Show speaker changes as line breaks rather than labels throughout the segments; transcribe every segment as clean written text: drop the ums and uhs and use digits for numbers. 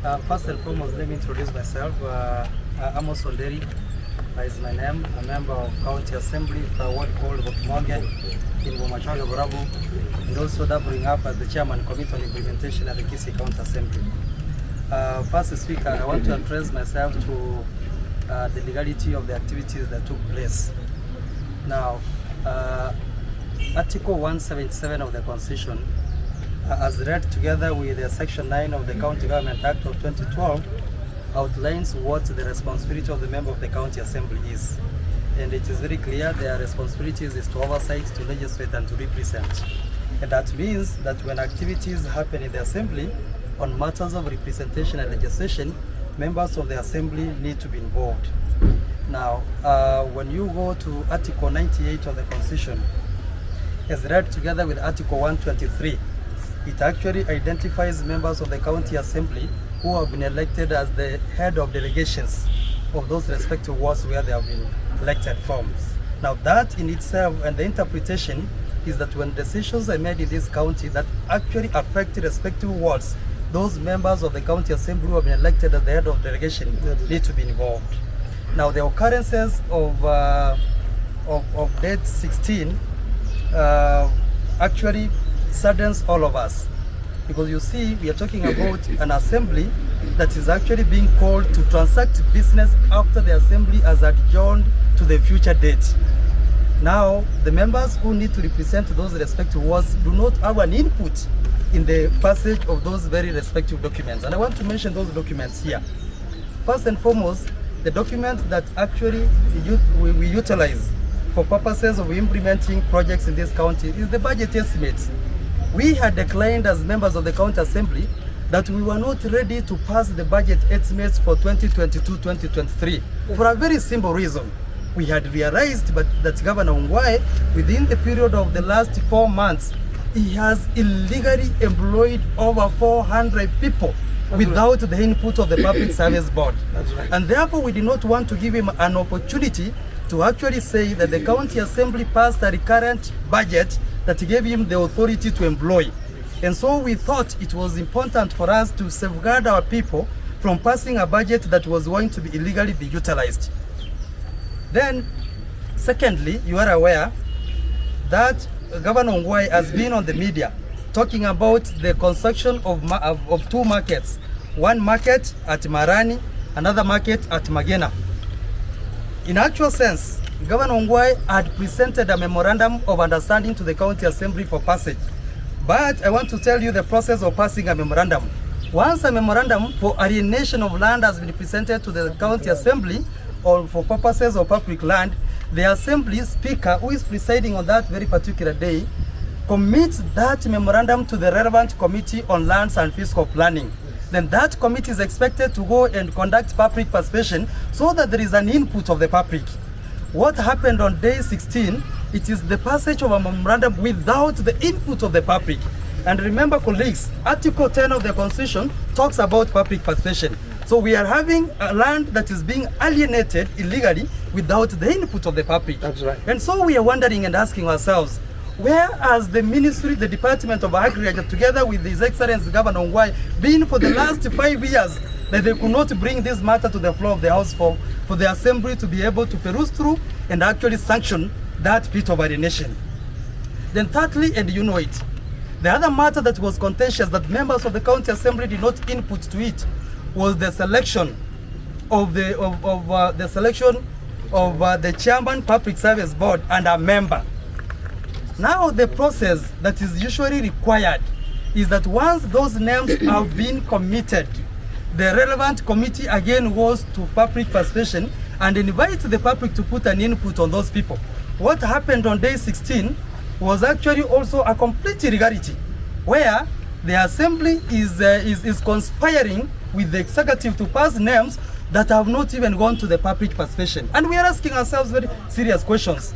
First and foremost, let me introduce myself. Amos Onderi is my name, a member of County Assembly for a ward called Bokimonge in Bomachaga, Borabu, and also doubling up as the Chairman Committee on Implementation at the Kisii County Assembly. First speaker, I want to address myself to the legality of the activities that took place. Now, Article 177 of the Constitution, as read together with Section 9 of the County Government Act of 2012, outlines what the responsibility of the member of the County Assembly is. And it is very clear their responsibilities is to oversight, to legislate, and to represent. And that means that when activities happen in the Assembly on matters of representation and legislation, members of the Assembly need to be involved. Now, when you go to Article 98 of the Constitution, as read together with Article 123, it actually identifies members of the County Assembly who have been elected as the head of delegations of those respective wards where they have been elected from. Now that in itself, and the interpretation is that when decisions are made in this county that actually affect respective wards, those members of the County Assembly who have been elected as the head of delegation need to be involved. Now the occurrences of date 16 actually saddens all of us, because you see we are talking about an assembly that is actually being called to transact business after the assembly has adjourned to the future date. Now the members who need to represent those respective wards do not have an input in the passage of those very respective documents, and I want to mention those documents here. First and foremost, the document that actually we utilize for purposes of implementing projects in this county is the budget estimates. We had declined as members of the County Assembly that we were not ready to pass the budget estimates for 2022-2023 for a very simple reason. We had realized that Governor Ongwae, within the period of the last 4 months, he has illegally employed over 400 people without the input of the Public Service Board.
Right.
And therefore we did not want to give him an opportunity to actually say that the County Assembly passed a recurrent budget that gave him the authority to employ. And so we thought it was important for us to safeguard our people from passing a budget that was going to be illegally be utilized. Then, secondly, you are aware that Governor Ongwae has been on the media talking about the construction of 2 markets. One market at Marani, another market at Magena. In actual sense, Governor Ongwae had presented a memorandum of understanding to the County Assembly for passage. But I want to tell you the process of passing a memorandum. Once a memorandum for alienation of land has been presented to the County Assembly or for purposes of public land, the Assembly Speaker, who is presiding on that very particular day, commits that memorandum to the relevant Committee on Lands and Fiscal Planning. Then that committee is expected to go and conduct public participation so that there is an input of the public. What happened on day 16, it is the passage of a memorandum without the input of the public. And remember, colleagues, Article 10 of the Constitution talks about public participation. So we are having a land that is being alienated illegally without the input of the public.
That's right.
And so we are wondering and asking ourselves, where has the ministry, the Department of Agriculture, together with His Excellency Governor Ongwae, been for the last 5 years that they could not bring this matter to the floor of the House for the Assembly to be able to peruse through and actually sanction that bit of alienation? Then thirdly, and you know it, the other matter that was contentious that members of the County Assembly did not input to it was the selection of the Chairman Public Service Board and a member. Now the process that is usually required is that once those names have been committed, the relevant committee again goes to public participation and invites the public to put an input on those people. What happened on day 16 was actually also a complete illegality, where the Assembly is conspiring with the executive to pass names that have not even gone to the public participation. And we are asking ourselves very serious questions.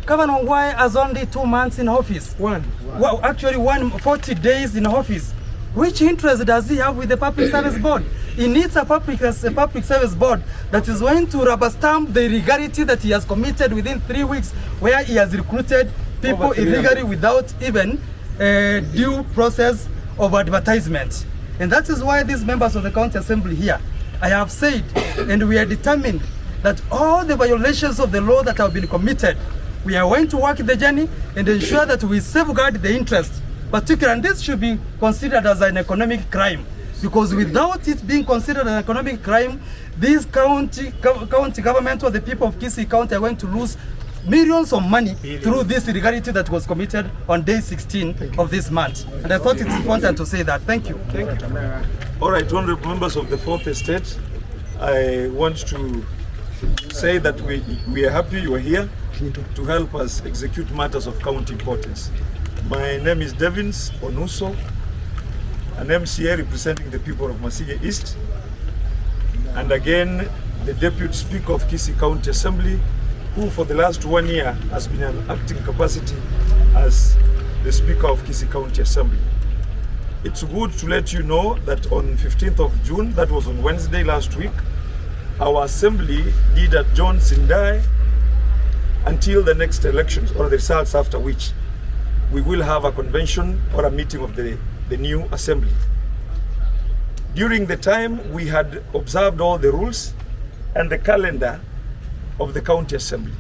Governor Ongwae has only 2 months in office. Well, actually 40 days in office. Which interest does he have with the Public Service Board? He needs a public service board that is going to rubber stamp the illegality that he has committed within 3 weeks, where he has recruited people illegally without even due process of advertisement. And that is why these members of the County Assembly here, I have said, and we are determined that all the violations of the law that have been committed, we are going to work the journey and ensure that we safeguard the interest, particularly, and this should be considered as an economic crime, because without it being considered an economic crime, this county government or the people of Kisii County are going to lose millions of money through this illegality that was committed on day 16 of this month. And I thought it's important to say that. Thank you. Thank you.
All right, honorable members of the Fourth Estate, I want to say that we are happy you are here to help us execute matters of county importance. My name is Devins Onuso, an MCA representing the people of Masige East, and again the Deputy Speaker of Kisii County Assembly, who for the last 1 year has been in an acting capacity as the Speaker of Kisii County Assembly. It's good to let you know that on 15th of June, that was on Wednesday last week, our Assembly did adjourn Sine until the next elections or the results, after which we will have a convention or a meeting of the new Assembly. During the time, we had observed all the rules and the calendar of the County Assembly.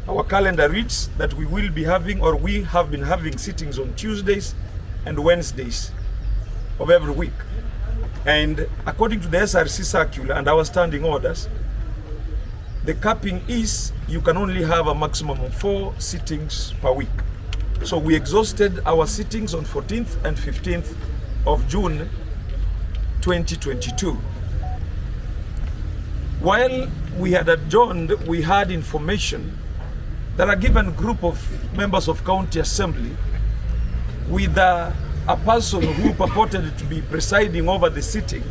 Our calendar reads that we will be having, or we have been having, sittings on Tuesdays and Wednesdays of every week. And according to the SRC circular and our standing orders, the capping is you can only have a maximum of 4 sittings per week. So we exhausted our sittings on 14th and 15th of June 2022. While we had adjourned, we had information that a given group of members of County Assembly with a person who purported to be presiding over the sitting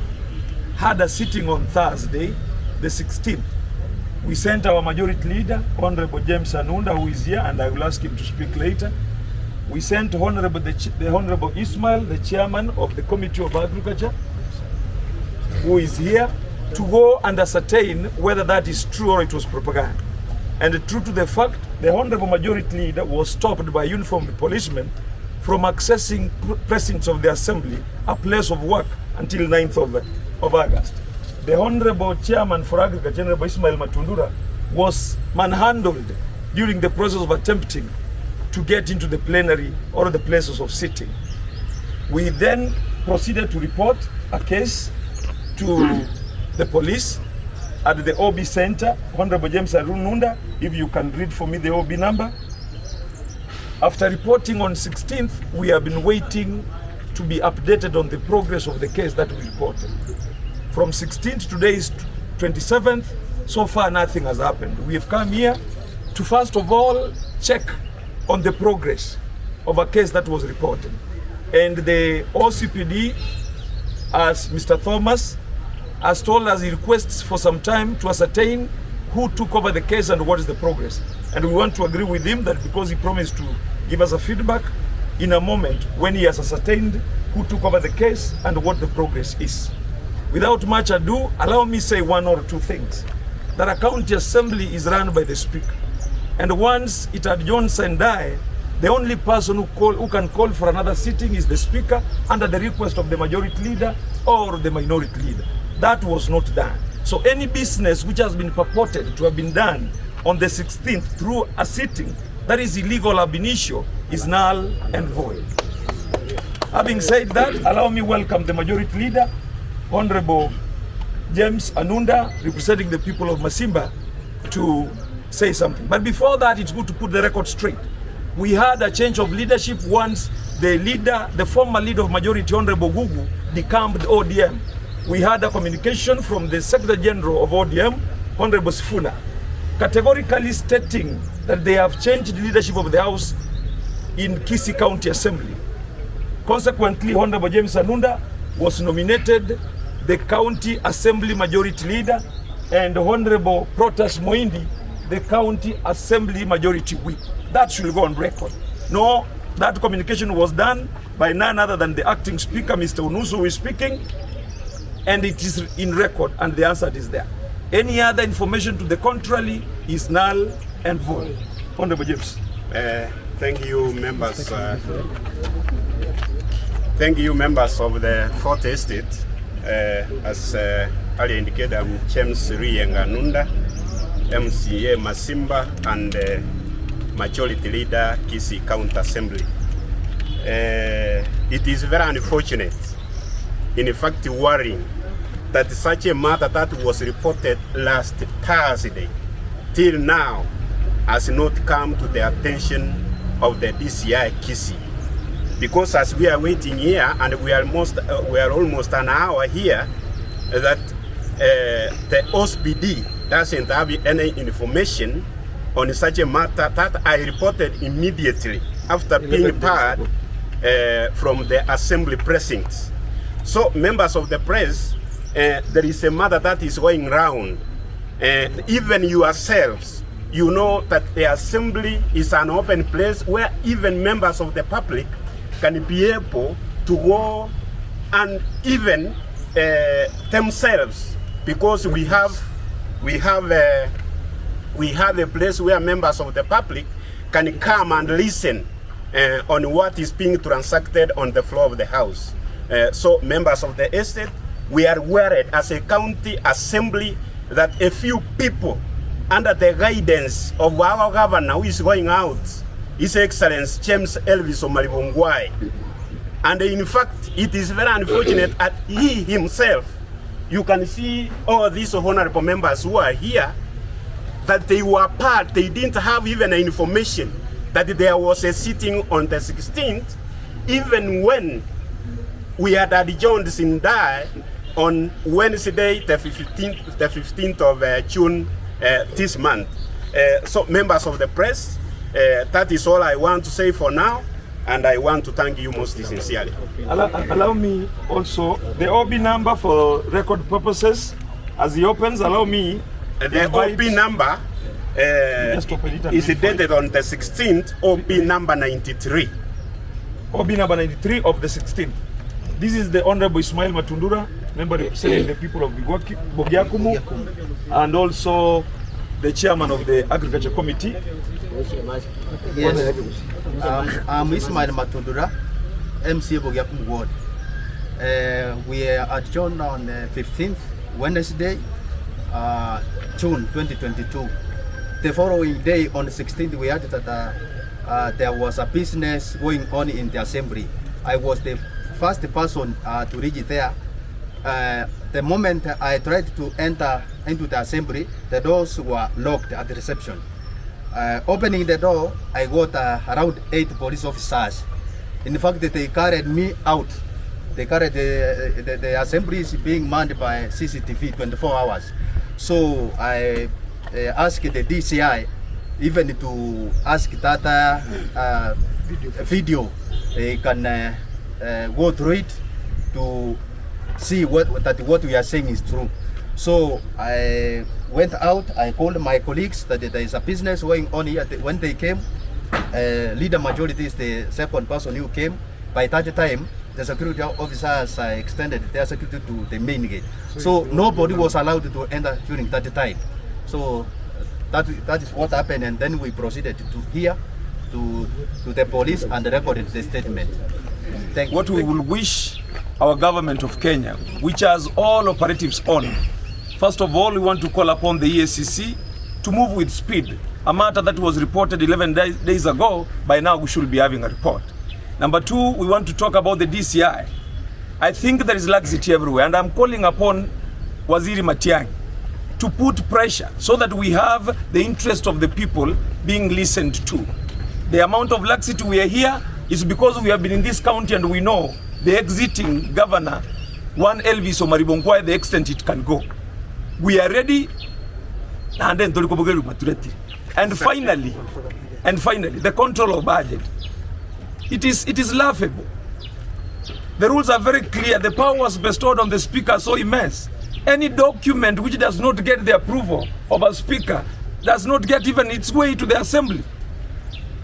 had a sitting on Thursday, the 16th. We sent our majority leader, Honorable James Anunda, who is here, and I will ask him to speak later. We sent the Honorable Ismail, the chairman of the Committee of Agriculture, who is here, to go and ascertain whether that is true or it was propaganda. And true to the fact, the Honorable Majority Leader was stopped by uniformed policemen from accessing precincts of the Assembly, a place of work, until 9th of August. The Honorable Chairman for Agriculture, Honorable Ismail Matundura, was manhandled during the process of attempting to get into the plenary or the places of sitting. We then proceeded to report a case to the police at the OB Center. Honorable James Anunda, if you can read for me the OB number. After reporting on 16th, we have been waiting to be updated on the progress of the case that we reported. From 16th, today is 27th, so far nothing has happened. We have come here to first of all check on the progress of a case that was reported. And the OCPD, as Mr. Thomas has told us, he requests for some time to ascertain who took over the case and what is the progress. And we want to agree with him that because he promised to give us a feedback in a moment when he has ascertained who took over the case and what the progress is. Without much ado, allow me say 1 or 2 things. That a county assembly is run by the speaker. And once it adjourns and die, the only person who can call for another sitting is the speaker under the request of the majority leader or the minority leader. That was not done. So any business which has been purported to have been done on the 16th through a sitting that is illegal ab initio is null and void. Having said that, allow me welcome the majority leader, Honorable James Anunda, representing the people of Masimba, to say something. But before that, it's good to put the record straight. We had a change of leadership once the former leader of majority, Honorable Gugu, decamped ODM. We had a communication from the Secretary General of ODM, Honorable Sifuna, categorically stating that they have changed the leadership of the House in Kisii County Assembly. Consequently, Honorable James Anunda was nominated the County Assembly Majority Leader, and Honorable Protas Moindi, the County Assembly Majority Whip. That should go on record. No, that communication was done by none other than the acting speaker, Mr. Onuso, who is speaking, and it is in record, and the answer is there. Any other information to the contrary is null and void. Honorable James.
Thank you, members. Thank you, members of the Fourth Estate. As earlier indicated, I'm James Rienganunda, MCA Masimba, and Majority Leader, Kisii County Assembly. It is very unfortunate, in fact worrying, that such a matter that was reported last Thursday till now has not come to the attention of the DCI Kisii. Because as we are waiting here, and we are almost an hour here, that the OSPD doesn't have any information on such a matter that I reported immediately after being part from the assembly precincts. So, members of the press, there is a matter that is going round. Even yourselves, you know that the assembly is an open place where even members of the public can be able to go and even themselves, because we have a place where members of the public can come and listen on what is being transacted on the floor of the house. So members of the estate, we are worried as a county assembly that a few people under the guidance of our governor who is going out, His Excellency James Elvis Omalibongwai. And in fact, it is very unfortunate that he himself, you can see all these honorable members who are here, that they were part, they didn't have even information that there was a sitting on the 16th, even when we had adjourned Sine on Wednesday, the 15th of June this month. So members of the press, that is all I want to say for now, and I want to thank you most sincerely.
Allow me also the OB number for record purposes. As he opens, allow me.
The OB number is dated on the 16th, OB number 93.
OB number 93 of the 16th. This is the Honorable Ismail Matundura, member representing the people of Bogiakumu, and also the chairman of the Agriculture Committee.
Yes, I'm Ismail Matundura, MCA Bogiakumu Ward. We are adjourned on the 15th, Wednesday, June 2022. The following day, on the 16th, we heard that there was a business going on in the assembly. I was the first person to reach there. The moment I tried to enter into the assembly, the doors were locked at the reception. Opening the door, I got around 8 police officers. In fact, they carried me out. They carried the assembly is being manned by CCTV 24 hours. So I asked the DCI even to ask that video. They can go through it to see what we are saying is true. So I went out, I called my colleagues that there is a business going on here. When they came, leader majority is the second person who came. By that time, the security officers extended their security to the main gate. So nobody was allowed to enter during that time. So that is what happened, and then we proceeded to here to the police and recorded the statement. Thank you.
What we will wish our government of Kenya, which has all operatives on, first of all, we want to call upon the EACC to move with speed. A matter that was reported 11 days ago, by now we should be having a report. Number 2, we want to talk about the DCI. I think there is laxity everywhere, and I'm calling upon Waziri Matiang'i to put pressure so that we have the interest of the people being listened to. The amount of laxity we are here is because we have been in this county and we know the exiting governor, one Elvis Omalibongwai, the extent it can go. We are ready, and then finally, the control of budget. It is laughable. The rules are very clear. The powers bestowed on the speaker are so immense. Any document which does not get the approval of a speaker does not get even its way to the assembly.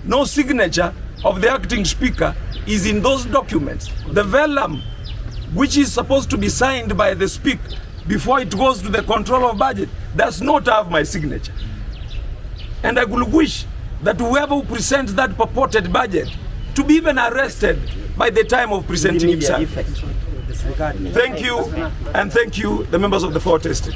No signature of the acting speaker is in those documents. The vellum, which is supposed to be signed by the speaker before it goes to the control of budget, does not have my signature. And I would wish that whoever presents that purported budget to be even arrested by the time of presenting himself. Thank you, and thank you, the members of the floor tested.